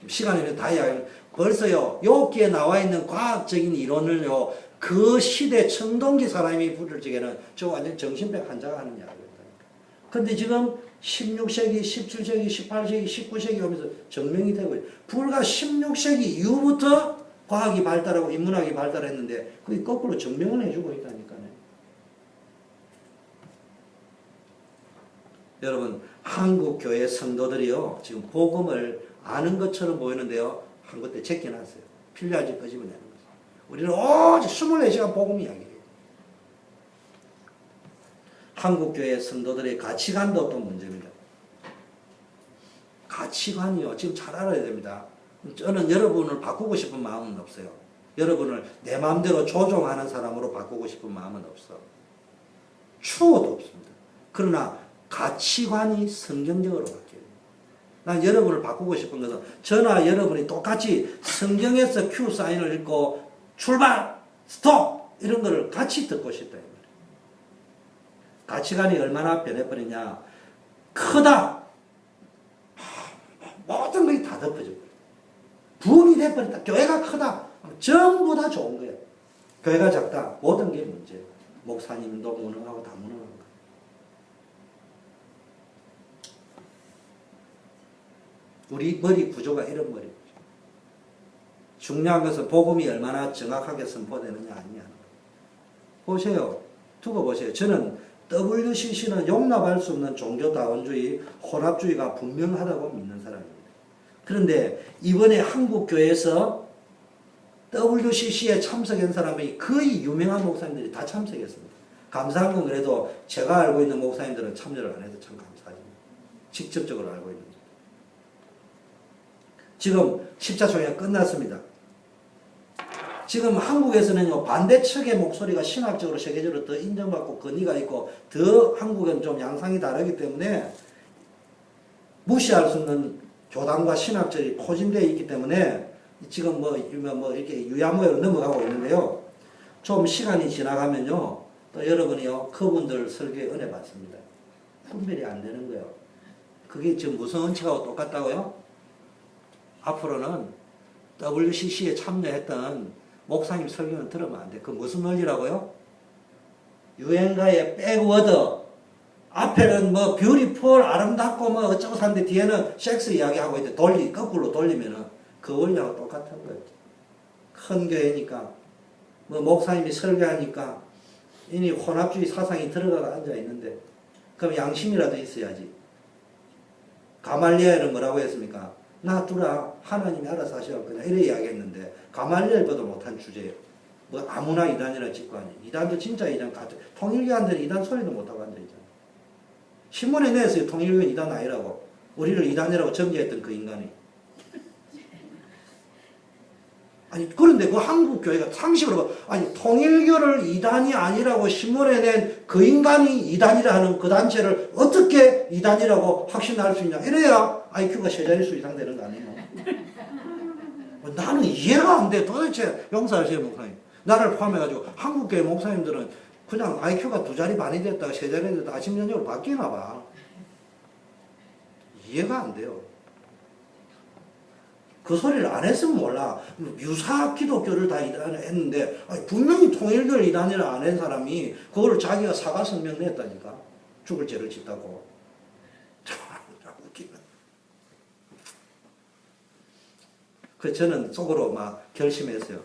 A: 시간이 다 이야기. 벌써요, 욥기에 나와 있는 과학적인 이론을요, 그 시대 청동기 사람이 부를 적에는 저 완전 정신병 환자가 하는 이야기입니다. 근데 지금 16세기, 17세기, 18세기, 19세기 오면서 증명이 되고 있어요. 불과 16세기 이후부터 과학이 발달하고 인문학이 발달했는데 그게 거꾸로 증명을 해주고 있다니까요. 여러분, 한국 교회 성도들이요, 지금 복음을 아는 것처럼 보이는데요, 한 것도 제껴놨어요. 필요할 때 끄집어내는 거죠. 우리는 오직 24시간 복음 이야기해요. 한국 교회 성도들의 가치관도 또 문제입니다. 가치관이요, 지금 잘 알아야 됩니다. 저는 여러분을 바꾸고 싶은 마음은 없어요. 여러분을 내 마음대로 조종하는 사람으로 바꾸고 싶은 마음은 없어. 추호도 없습니다. 그러나 가치관이 성경적으로 바뀌어요. 난 여러분을 바꾸고 싶은 것은 저나 여러분이 똑같이 성경에서 큐 사인을 읽고 출발, 스톱 이런 거를 같이 듣고 싶다. 이 말이에요. 가치관이 얼마나 변해버리냐. 크다. 모든 것이 다 덮어져 버려. 부흥이 돼버렸다. 교회가 크다. 전부 다 좋은 거예요. 교회가 작다. 모든 게 문제예요. 목사님도 무능하고 다 무능한 거예요. 우리 머리 구조가 이런 머리 구조. 중요한 것은 복음이 얼마나 정확하게 선포되느냐 아니냐. 보세요. 두고 보세요. 저는 WCC는 용납할 수 없는 종교다원주의, 혼합주의가 분명하다고 믿는 사람입니다. 그런데 이번에 한국교회에서 WCC에 참석한 사람이 거의 유명한 목사님들이 다 참석했습니다. 감사한 건 그래도 제가 알고 있는 목사님들은 참여를 안 해서 참 감사하죠. 직접적으로 알고 있는. 지금 십자총회가 끝났습니다. 지금 한국에서는 반대측의 목소리가 신학적으로 세계적으로 더 인정받고 권위가 있고 더 한국은 좀 양상이 다르기 때문에 무시할 수 없는 교단과 신학적이 포진되어 있기 때문에 지금 뭐 이렇게 유야무야로 넘어가고 있는데요. 좀 시간이 지나가면요. 또 여러분이요. 그분들 설교에 은혜 받습니다. 분별이 안 되는 거예요. 그게 지금 무슨 원칙하고 똑같다고요? 앞으로는 WCC에 참여했던 목사님 설교는 들으면 안 돼. 그 무슨 논리라고요? 유행가의 백워드. 앞에는 뭐 뷰티풀 아름답고 뭐 어쩌고 사는데 뒤에는 섹스 이야기하고 있는데 거꾸로 돌리면은 그 원리하고 똑같은 거예요. 큰 교회니까 뭐 목사님이 설교하니까 이미 혼합주의 사상이 들어가 앉아 있는데 그럼 양심이라도 있어야지. 가말리엘은 뭐라고 했습니까? 놔두라. 하나님이 알아서 하셔야 할 거냐. 이래 이야기했는데 가말리엘보다 못한 주제예요. 뭐 아무나 이단이라 짓고 아니. 이단도 진짜 이단 같아. 통일교한들은 이단 소리도 못하고 앉아있잖아. 신문에 냈어요. 통일교는 이단 아니라고. 우리를 이단이라고 정죄했던 그 인간이. 아니, 그런데 그 한국교회가 상식으로, 아니, 통일교를 이단이 아니라고 신문에 낸 그 인간이 이단이라 하는 그 단체를 어떻게 이단이라고 확신할 수 있냐. 이래야 IQ가 세 자릿수 이상 되는 거 아니에요? 나는 이해가 안 돼. 도대체 용서하세요, 목사님. 나를 포함해가지고 한국교회 목사님들은 그냥 IQ가 두 자리 반이 됐다가 세 자리 됐다가 아침, 저녁으로 바뀌나 봐. 이해가 안 돼요. 그 소리를 안 했으면 몰라. 유사 기독교를 다 했는데, 아니, 분명히 통일교를 이단이라 안 한 사람이 그거를 자기가 사과 성명 냈다니까. 죽을 죄를 짓다고. 참 웃기네. 그 저는 속으로 막 결심했어요.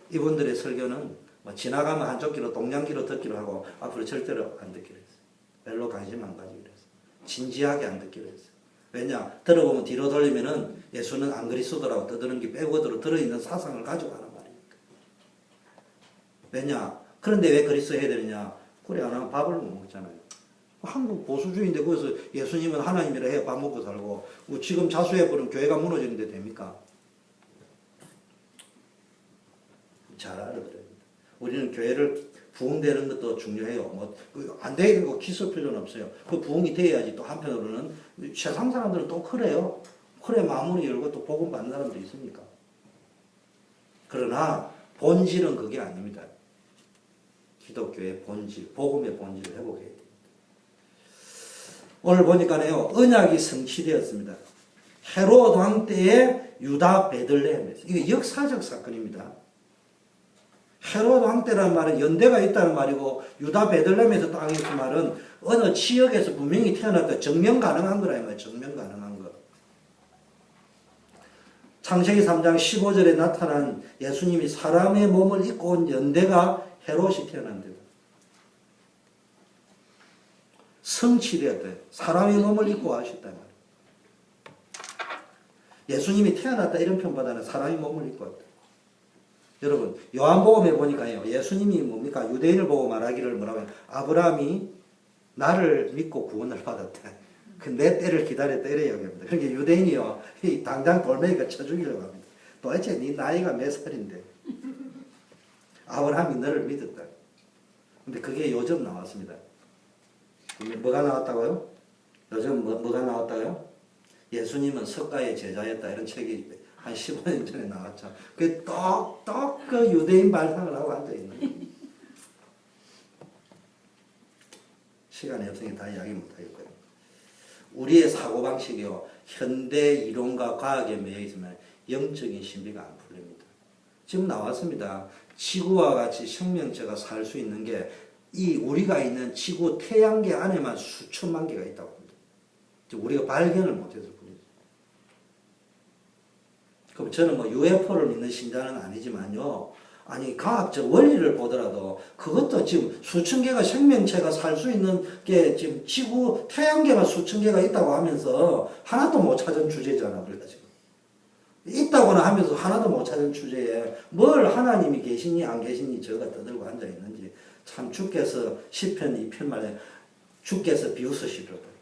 A: 이분들의 설교는 뭐 지나가면 한쪽 귀로 동양귀로 듣기로 하고 앞으로 절대로 안 듣기로 했어요. 별로 관심 안 가지기로 했어요. 진지하게 안 듣기로 했어요. 왜냐? 들어보면 뒤로 돌리면은 예수는 안 그리스도라고 떠드는 게 백워드로 들어있는 사상을 가지고 하는 말이니까. 왜냐? 그런데 왜 그리스도 해야 되느냐? 그래 안 하면 밥을 못 먹잖아요. 한국 보수주의인데 거기서 예수님은 하나님이라 해 밥 먹고 살고 지금 자수해버리면 교회가 무너지는데 됩니까? 잘 알아들어야 됩니다. 우리는 교회를 부흥되는 것도 중요해요. 뭐, 안 되고 기술 필요는 없어요. 그 부흥이 돼야지 또 한편으로는 세상 사람들은 또 그래요. 그래 마음을 열고 또 복음 받는 사람도 있으니까. 그러나 본질은 그게 아닙니다. 기독교의 본질, 복음의 본질을 회복해야 됩니다. 오늘 보니까요, 언약이 성취되었습니다. 헤롯 왕 때의 유다 베들레헴에서. 이게 역사적 사건입니다. 헤롯 왕 때라는 말은 연대가 있다는 말이고 유다 베들레헴에서 땅이 그 말은 어느 지역에서 분명히 태어났다. 증명 가능한 거라 이 말이에요. 증명 가능한 거. 창세기 3장 15절에 나타난 예수님이 사람의 몸을 입고 온 연대가 헤롯이 태어난 데다. 성취되었다. 사람의 몸을 입고 하셨단 말이에요. 예수님이 태어났다 이런 편보다는 사람의 몸을 입고 왔다. 여러분 요한복음에 보니까요. 예수님이 뭡니까? 유대인을 보고 말하기를 뭐라고 해요? 아브라함이 나를 믿고 구원을 받았다. 그 내 때를 기다렸다 이래 얘기합니다. 그러니까 유대인이요. 당장 돌멩이가 쳐 죽이려고 합니다. 도대체 네 나이가 몇 살인데? 아브라함이 너를 믿었다. 근데 그게 요즘 나왔습니다. 뭐가 나왔다고요? 요즘 뭐가 나왔다고요? 예수님은 석가의 제자였다 이런 책이 한 15년 전에 나왔죠. 그 똑똑 그 유대인 발상을 하고 앉아있는 거예요. 시간이 없으니 다 이야기 못하겠고요. 우리의 사고방식이요. 현대 이론과 과학에 매여 있으면 영적인 신비가 안 풀립니다. 지금 나왔습니다. 지구와 같이 생명체가 살 수 있는 게 이 우리가 있는 지구 태양계 안에만 수천만 개가 있다고 합니다. 우리가 발견을 못해서 뿐이죠. 그럼 저는 뭐 UFO를 믿는 신자는 아니지만요. 아니 과학적 원리를 보더라도 그것도 지금 수천 개가 생명체가 살 수 있는 게 지금 지구 태양계만 수천 개가 있다고 하면서 하나도 못 찾은 주제잖아 우리가 지금. 있다고나 하면서 하나도 못 찾은 주제에 뭘 하나님이 계시니 안 계시니 저가 떠들고 앉아 있는지 참 주께서 시편 2편 말에 주께서 비웃으시더라고요.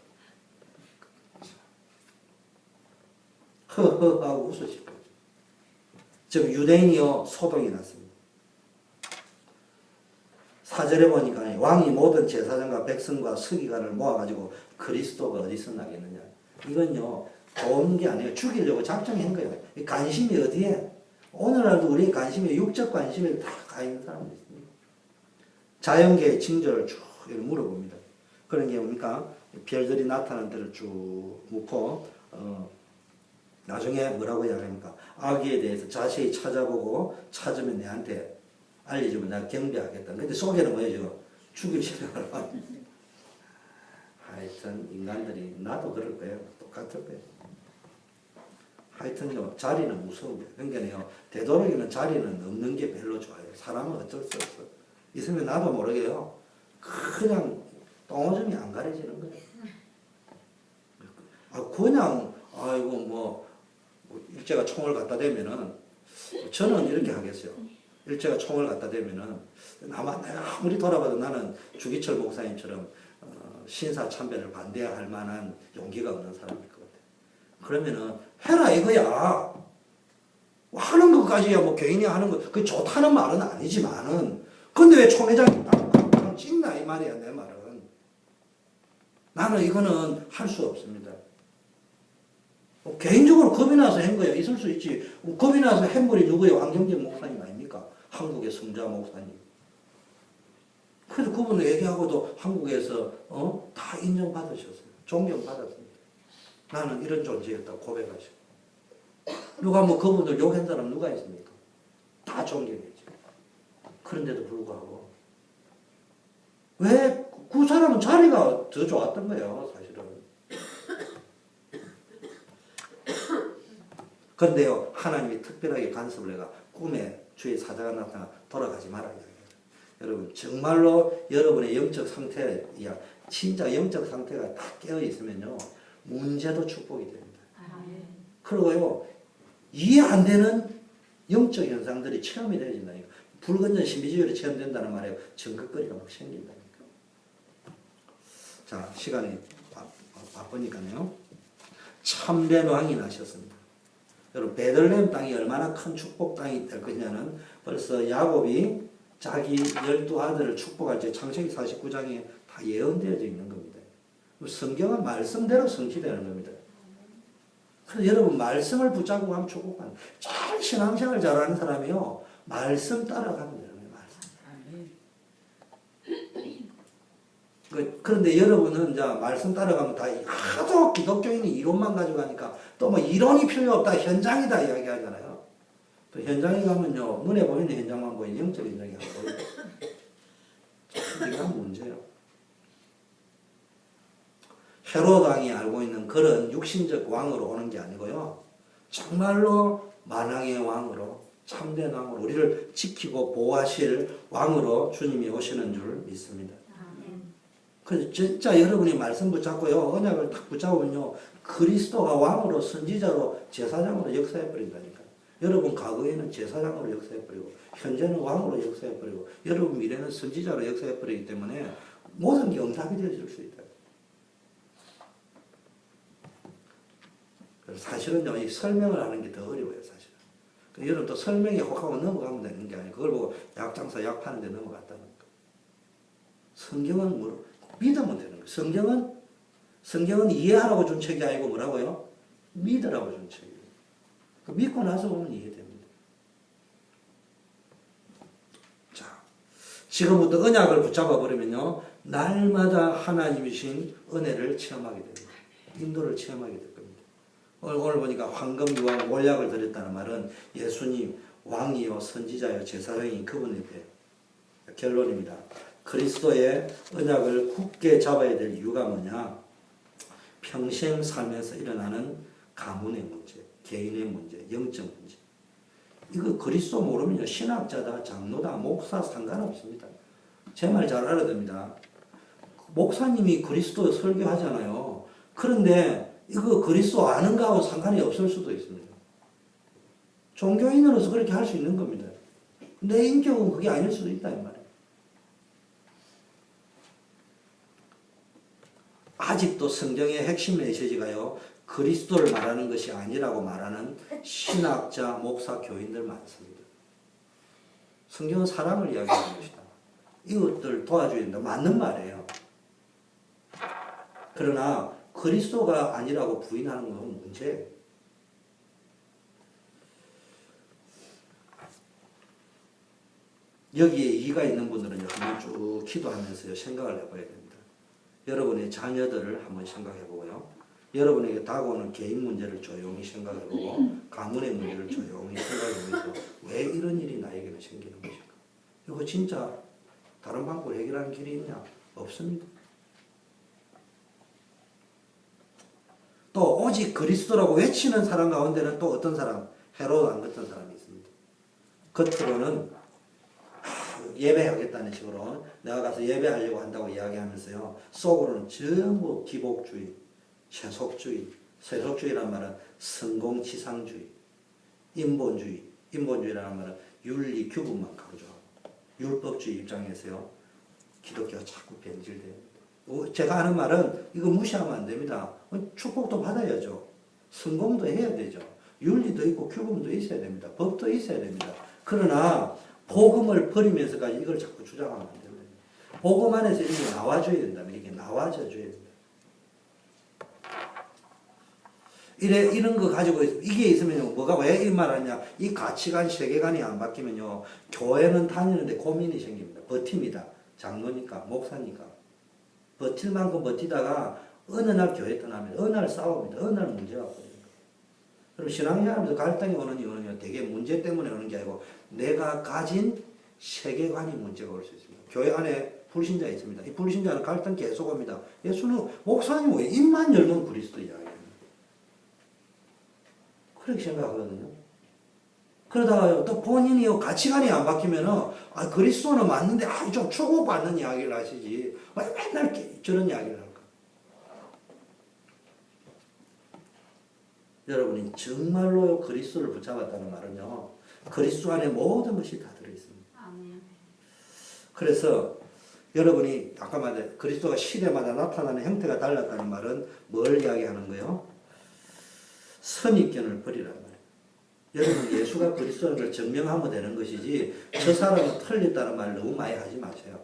A: 허허 하고 웃으실 거죠. 지금 유대인이요 소동이 났습니다. 4절에 보니까 왕이 모든 제사장과 백성과 서기관을 모아가지고 그리스도가 어디서 나겠느냐. 이건요 좋은 게 아니에요. 죽이려고 작정한 거예요. 관심이 어디에? 오늘날도 우리의 관심이 육적 관심에 다 가 있는 사람들 있습니다. 자연계의 징조를 쭉 물어봅니다. 그런 게 뭡니까? 별들이 나타난 데를 쭉 묻고 나중에 뭐라고 이야기합니까? 아기에 대해서 자세히 찾아보고 찾으면 내한테 알려주면 내가 경배하겠다. 근데 속에는 뭐예요? 죽일 생각을 하고. 하여튼 인간들이 나도 그럴 거예요. 똑같을 거예요. 하여튼요 자리는 무서워요. 그러니까요 되도록이면 자리는 없는 게 별로 좋아요. 사람은 어쩔 수 없어. 있으면 나도 모르게요. 그냥 똥오줌이 안 가려지는 거예요. 그냥 아이고 뭐 일제가 총을 갖다 대면은 저는 이렇게 하겠어요. 일제가 총을 갖다 대면은 아마 내가 아무리 돌아봐도 나는 주기철 목사님처럼 신사참배를 반대할 만한 용기가 없는 사람일 것 같아요. 그러면은 해라 이거야. 하는 것까지야 뭐 개인이 하는 거 그 좋다는 말은 아니지만은 근데 왜 총회장이 딱 찍나 이 말이야 내 말은. 나는 이거는 할 수 없습니다. 개인적으로 겁이 나서 한 거야. 있을 수 있지. 겁이 나서 한 분이 누구예요? 황경진 목사님 아닙니까? 한국의 성자 목사님. 그래서 그분을 얘기하고도 한국에서 다 인정받으셨어요. 존경받았습니다. 나는 이런 존재였다고 고백하시고. 누가 뭐 그분들 욕한 사람 누가 있습니까? 다 존경했죠. 그런데도 불구하고 왜 그 사람은 자리가 더 좋았던 거예요. 사실은. 그런데요. 하나님이 특별하게 간섭을 해가 꿈에 주의 사자가 나타나 돌아가지 마라 이야기해요. 여러분 정말로 여러분의 영적 상태, 진짜 영적 상태가 다 깨어 있으면요. 문제도 축복이 됩니다. 그리고요. 이해 안 되는 영적 현상들이 체험이 되어진다니까. 불건전 신비주의로 체험된다는 말이에요. 정극거리가 막 생긴다니까. 자, 시간이 바쁘니까요. 참된 왕이 나셨습니다. 여러분 베들레헴 땅이 얼마나 큰 축복 땅이 될 거냐는 벌써 야곱이 자기 12아들을 축복할 때 창세기 49장에 다 예언되어져 있는 겁니다. 성경은 말씀대로 성취되는 겁니다. 그래서 여러분 말씀을 붙잡고 가면 축복하는 잘 신앙생활 잘하는 사람이요. 말씀 따라가면 되는 거예요. 말씀. 그런데 여러분은 이제 말씀 따라가면 다 하도 기독교인이 이론만 가지고 가니까 또 뭐 이론이 필요 없다. 현장이다 이야기하잖아요. 또 현장에 가면요. 눈에 보이는 현장만 보이는 영적 현장이 안 보여요. 이게 한 문제예요. 헤롯 왕이 알고 있는 그런 육신적 왕으로 오는 게 아니고요. 정말로 만왕의 왕으로 참된 왕으로 우리를 지키고 보호하실 왕으로 주님이 오시는 줄 믿습니다. 그래서 진짜 여러분이 말씀 붙잡고요. 언약을 딱 붙잡으면요. 그리스도가 왕으로 선지자로 제사장으로 역사해버린다니까. 여러분 과거에는 제사장으로 역사해버리고 현재는 왕으로 역사해버리고 여러분 미래는 선지자로 역사해버리기 때문에 모든 게 응답이 되어질 수 있다. 사실은요, 이 설명을 하는 게 더 어려워요, 사실은. 그러니까 여러분 또 설명이 혹하고 넘어가면 되는 게 아니고, 그걸 보고 약장사 약 파는데 넘어갔다는 거. 성경은 뭐, 믿으면 되는 거예요. 성경은 이해하라고 준 책이 아니고 뭐라고요? 믿으라고 준 책이에요. 그러니까 믿고 나서 보면 이해됩니다. 자, 지금부터 언약을 붙잡아 버리면요, 날마다 하나님이신 은혜를 체험하게 됩니다. 인도를 체험하게 됩니다. 오늘 보니까 황금 유황 몰약을 드렸다는 말은 예수님 왕이요 선지자요 제사장이 그분 옆에 결론입니다. 그리스도의 언약을 굳게 잡아야 될 이유가 뭐냐? 평생 살면서 일어나는 가문의 문제, 개인의 문제, 영적 문제. 이거 그리스도 모르면요 신학자다, 장로다, 목사 상관없습니다. 제 말 잘 알아야 됩니다. 목사님이 그리스도 설교하잖아요. 그런데 이거 그리스도 아는 거하고 상관이 없을 수도 있습니다. 종교인으로서 그렇게 할 수 있는 겁니다. 내 인격은 그게 아닐 수도 있다 이 말이에요. 아직도 성경의 핵심 메시지가요. 그리스도를 말하는 것이 아니라고 말하는 신학자, 목사, 교인들 많습니다. 성경은 사람을 이야기하는 것이다. 이것들 도와줘야 된다. 맞는 말이에요. 그러나 그리스도가 아니라고 부인하는 건 문제예요. 여기에 이의가 있는 분들은 한번 쭉 기도하면서 생각을 해봐야 됩니다. 여러분의 자녀들을 한번 생각해보고요. 여러분에게 다가오는 개인 문제를 조용히 생각해보고 가문의 문제를 조용히 생각해보면서 왜 이런 일이 나에게는 생기는 것인가? 이거 진짜 다른 방법으로 해결하는 길이 있냐? 없습니다. 또 오직 그리스도라고 외치는 사람 가운데는 또 어떤 사람? 헤롯 왕 같은 사람이 있습니다. 겉으로는 예배하겠다는 식으로 내가 가서 예배하려고 한다고 이야기하면서요. 속으로는 전부 기복주의, 세속주의. 세속주의란 말은 성공지상주의, 인본주의. 인본주의라는 말은 윤리 규범만 강조하고 율법주의 입장에서요. 기독교가 자꾸 변질돼요. 제가 하는 말은 이거 무시하면 안 됩니다. 축복도 받아야죠. 성공도 해야 되죠. 윤리도 있고 규범도 있어야 됩니다. 법도 있어야 됩니다. 그러나 복음을 버리면서까지 이걸 자꾸 주장하면 안 됩니다. 복음 안에서 이게 나와줘야 된다면 이게 나와줘야 됩니다. 이런 거 가지고 이게 있으면요, 뭐가 왜 이 말하냐? 이 가치관, 세계관이 안 바뀌면요, 교회는 다니는데 고민이 생깁니다. 버팁니다. 장로니까, 목사니까. 버틸 만큼 버티다가 어느 날 교회 떠납니다. 어느 날 싸웁니다. 어느 날 문제가 생깁니다. 그럼 신앙생활하면서 갈등이 오는 이유는 되게 문제 때문에 오는 게 아니고 내가 가진 세계관이 문제가 올 수 있습니다. 교회 안에 불신자 있습니다. 이 불신자는 갈등 계속 옵니다. 예수는 목사님 왜 입만 열면 그리스도 이야기합니다. 그렇게 생각하거든요. 그러다가 또 본인이 가치관이 안 바뀌면은 그리스도는 맞는데 좀 축복받는 이야기를 하시지 왜 맨날 저런 이야기를 할까? 여러분이 정말로 그리스도를 붙잡았다는 말은요, 그리스도 안에 모든 것이 다 들어있습니다. 그래서 여러분이 아까 말한 그리스도가 시대마다 나타나는 형태가 달랐다는 말은 뭘 이야기하는 거예요? 선입견을 버리란 말이에요. 여러분 예수가 그리스도라는 걸 증명하면 되는 것이지 저 사람은 틀렸다는 말을 너무 많이 하지 마세요.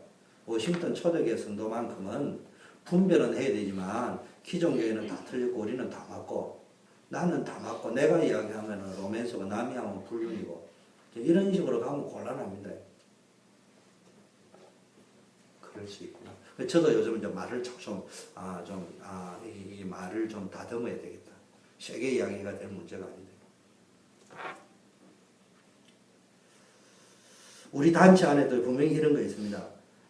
A: 워싱턴 초대교회 성도만큼은 분별은 해야 되지만 기존교회는 다 틀리고 우리는 다 맞고 나는 다 맞고 내가 이야기하면 로맨스고 남이 하면 불륜이고 이런 식으로 가면 곤란합니다. 그럴 수 있구나. 저도 요즘 이제 말을 이 말을 좀 다듬어야 되겠다. 세계 이야기가 될 문제가 아니다. 우리 단체 안에도 분명히 이런 거 있습니다.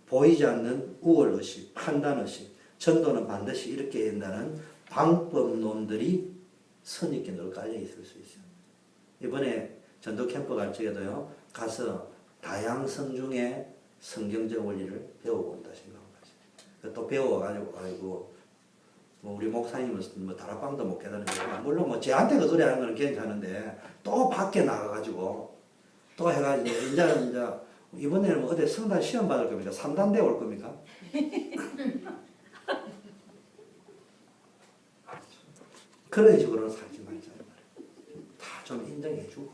A: 보이지 않는 우월의식, 판단의식, 전도는 반드시 이렇게 해야 한다는 방법론들이 선입견으로 깔려 있을 수 있어요. 이번에 전도 캠프 갈 적에도요, 가서 다양성 중에 성경적 원리를 배워본다 생각합니다. 또 배워가지고, 우리 목사님은 다락방도 못 깨달은 거고, 물론 쟤한테 그 소리 하는 건 괜찮은데, 또 밖에 나가가지고, 또 해가지고, 이제, 이번에는 어디 성단 시험 받을 겁니까? 3단대 올 겁니까? 그런 식으로는 살지 말자. 다 좀 인정해주고,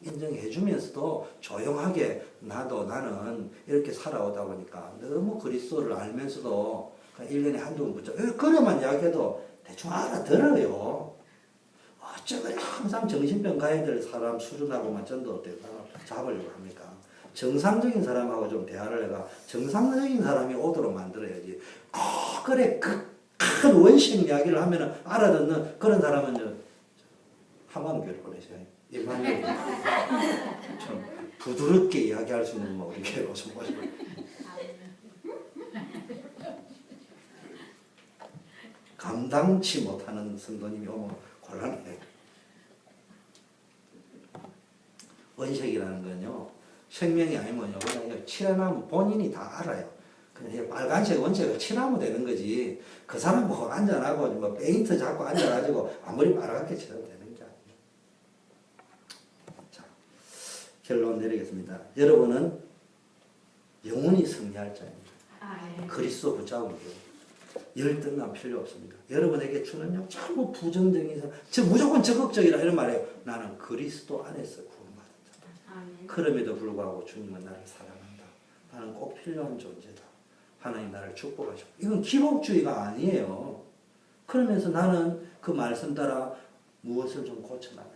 A: 인정해주면서도 조용하게 나는 이렇게 살아오다 보니까 너무 그리스도를 알면서도 1년에 한두 번 붙잡고 그래만 이야기해도 대충 알아들어요. 어째 그래 항상 정신병 가야 될 사람 수준하고만 전도될 사람 잡으려고 합니까? 정상적인 사람하고 좀 대화를 해가 정상적인 사람이 오도록 만들어야지. 그래 큰 원식 이야기를 하면 알아듣는 그런 사람은 한강교회를 보내셔야 해요. 일반적으로 좀 부드럽게 이야기할 수 있는 우리 교회 오시면 감당치 못하는 성도님이 오면 곤란해요. 원색이라는 건요, 생명이 아니면요, 그냥 칠해나면 본인이 다 알아요. 그냥 빨간색 원색을 칠하면 되는 거지. 그 사람 보고 앉아나고, 페인트 잡고 앉아가지고 아무리 빨갛게 칠해도 되는 게 아니에요. 자, 결론 내리겠습니다. 여러분은 영원히 승리할 자입니다. 그리스도 붙잡은 거예요. 열등감 필요 없습니다. 여러분에게 주는요, 전부 부정적인 사람, 무조건 적극적이라 이런 말이에요. 나는 그리스도 안에서 구원받은 자다. 그럼에도 불구하고 주님은 나를 사랑한다. 나는 꼭 필요한 존재다. 하나님 나를 축복하시고. 이건 기복주의가 아니에요. 그러면서 나는 그 말씀 따라 무엇을 좀 고쳐나가.